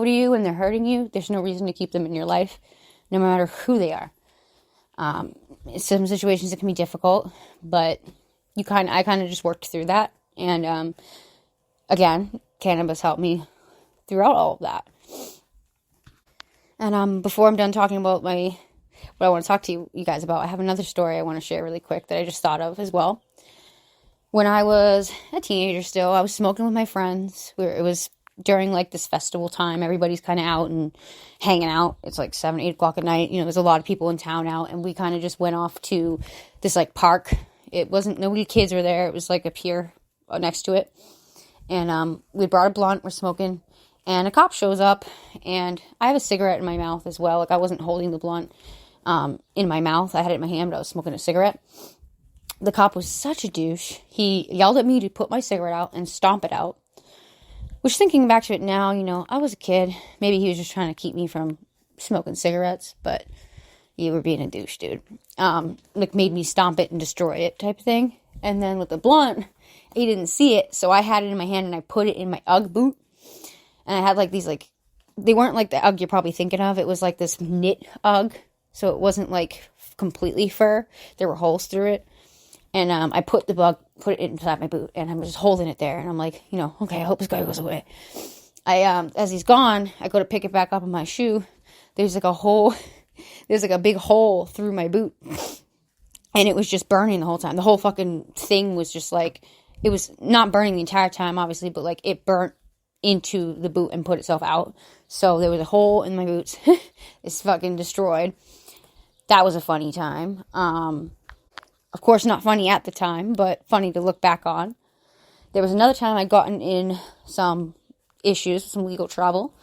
to you and they're hurting you, there's no reason to keep them in your life, no matter who they are. Some situations it can be difficult, but I kind of just worked through that. And again, cannabis helped me throughout all of that. And before I'm done talking about what I want to talk to you guys about, I have another story I want to share really quick that I just thought of as well. When I was a teenager still, I was smoking with my friends. It was during like this festival time. Everybody's kind of out and hanging out. It's like 7, 8 o'clock at night. There's a lot of people in town out, and we kind of just went off to this like park. Nobody kids were there. It was like a pier next to it. And we brought a blunt, we're smoking, and a cop shows up, and I have a cigarette in my mouth as well. Like, I wasn't holding the blunt in my mouth. I had it in my hand, but I was smoking a cigarette. The cop was such a douche. He yelled at me to put my cigarette out and stomp it out. Which, thinking back to it now, I was a kid. Maybe he was just trying to keep me from smoking cigarettes, but you were being a douche, dude. Made me stomp it and destroy it type of thing. And then with the blunt, he didn't see it, so I had it in my hand and I put it in my Ugg boot. And I had like these they weren't like the Ugg you're probably thinking of. It was like this knit Ugg, so it wasn't like completely fur. There were holes through it. And I put it inside my boot, and I'm just holding it there. And I'm like, okay, I hope this guy goes away. As he's gone, I go to pick it back up in my shoe. There's like a big hole through my boot. And it was just burning the whole time. The whole fucking thing was just like, it was not burning the entire time, obviously, but like it burnt into the boot and put itself out. So there was a hole in my boots. It's fucking destroyed. That was a funny time. Of course, not funny at the time, but funny to look back on. There was another time I'd gotten in some issues, some legal trouble,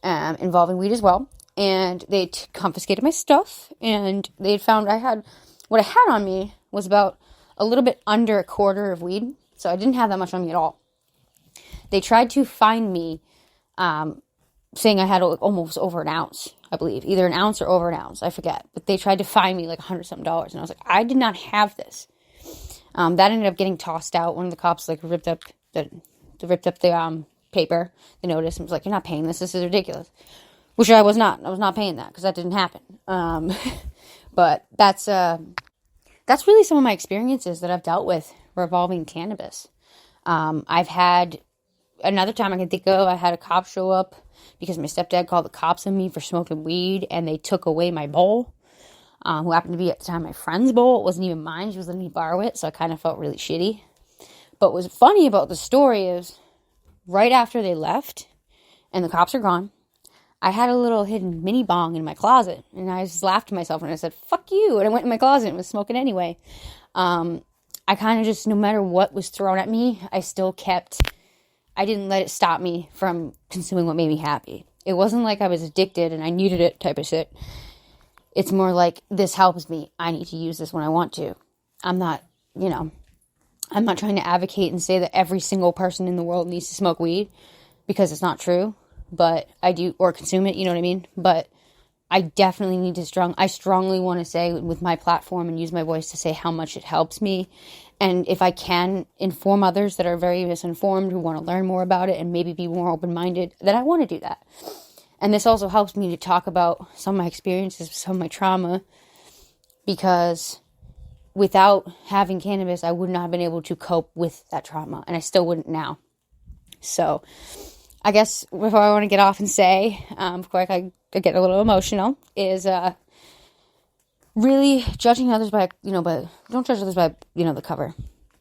involving weed as well. And they confiscated my stuff, and they had found what I had on me was about a little bit under a quarter of weed. So I didn't have that much on me at all. They tried to find me, saying I had almost over an ounce, I believe. Either an ounce or over an ounce, I forget. But they tried to fine me like $100-something. And I was like, I did not have this. That ended up getting tossed out. One of the cops ripped up the paper, the notice, and was like, "You're not paying this. This is ridiculous." Which I was not. I was not paying that because that didn't happen. But that's really some of my experiences that I've dealt with revolving cannabis. I've had another time I can think of. I had a cop show up because my stepdad called the cops on me for smoking weed, and they took away my bowl, who happened to be at the time my friend's bowl. It wasn't even mine. She was letting me borrow it, so I kind of felt really shitty. But what's funny about the story is right after they left and the cops are gone, I had a little hidden mini bong in my closet, and I just laughed to myself and I said, "Fuck you," and I went in my closet and was smoking anyway. I kind of just, no matter what was thrown at me, I didn't let it stop me from consuming what made me happy. It wasn't like I was addicted and I needed it type of shit. It's more like, this helps me. I need to use this when I want to. I'm not trying to advocate and say that every single person in the world needs to smoke weed, because it's not true, but I do, or consume it, you know what I mean? But I definitely need to I strongly want to say with my platform and use my voice to say how much it helps me. And if I can inform others that are very misinformed, who want to learn more about it and maybe be more open-minded, then I want to do that. And this also helps me to talk about some of my experiences, some of my trauma, because without having cannabis, I would not have been able to cope with that trauma, and I still wouldn't now. So I guess what I want to get off and say, before I get a little emotional, is really judging others by, but don't judge others by, the cover.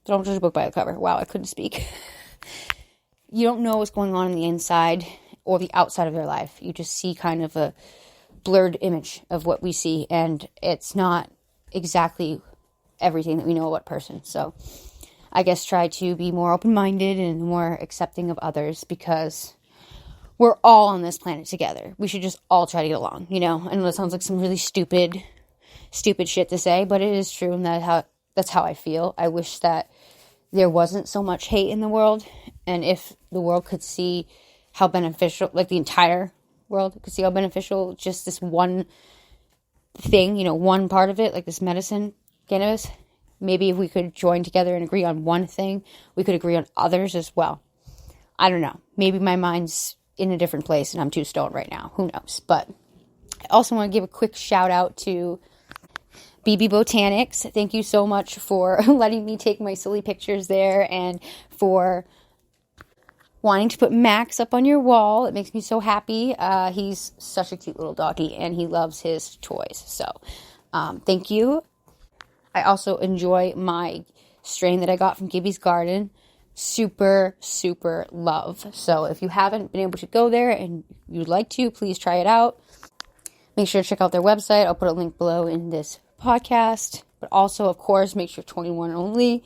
Don't judge a book by the cover. Wow, I couldn't speak. You don't know what's going on in the inside or the outside of their life. You just see kind of a blurred image of what we see, and it's not exactly everything that we know about a person. So I guess try to be more open-minded and more accepting of others, because we're all on this planet together. We should just all try to get along, I know it sounds like some really stupid shit to say, but it is true, and that's how I feel. I wish that there wasn't so much hate in the world, and if the world could see how beneficial, like the entire world could see how beneficial just this one thing, one part of it, like this medicine, cannabis, maybe if we could join together and agree on one thing, we could agree on others as well. I don't know. Maybe my mind's in a different place and I'm too stoned right now. Who knows? But I also want to give a quick shout out to BB Botanics. Thank you so much for letting me take my silly pictures there and for wanting to put Max up on your wall. It makes me so happy. He's such a cute little doggy and he loves his toys. So thank you. I also enjoy my strain that I got from Gibby's Garden. Super, super love. So if you haven't been able to go there and you'd like to, please try it out. Make sure to check out their website. I'll put a link below in this podcast. But also, of course, make sure 21 only.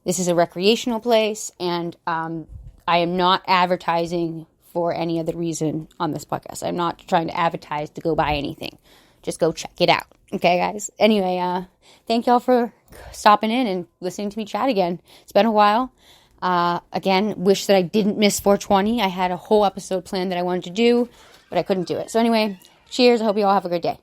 This is a recreational place, and I am not advertising for any other reason on this podcast. I'm not trying to advertise to go buy anything. Just go check it out. Okay, guys? Anyway, thank y'all for stopping in and listening to me chat again. It's been a while. Again, wish that I didn't miss 420. I had a whole episode planned that I wanted to do, but I couldn't do it. So anyway, cheers. I hope you all have a great day.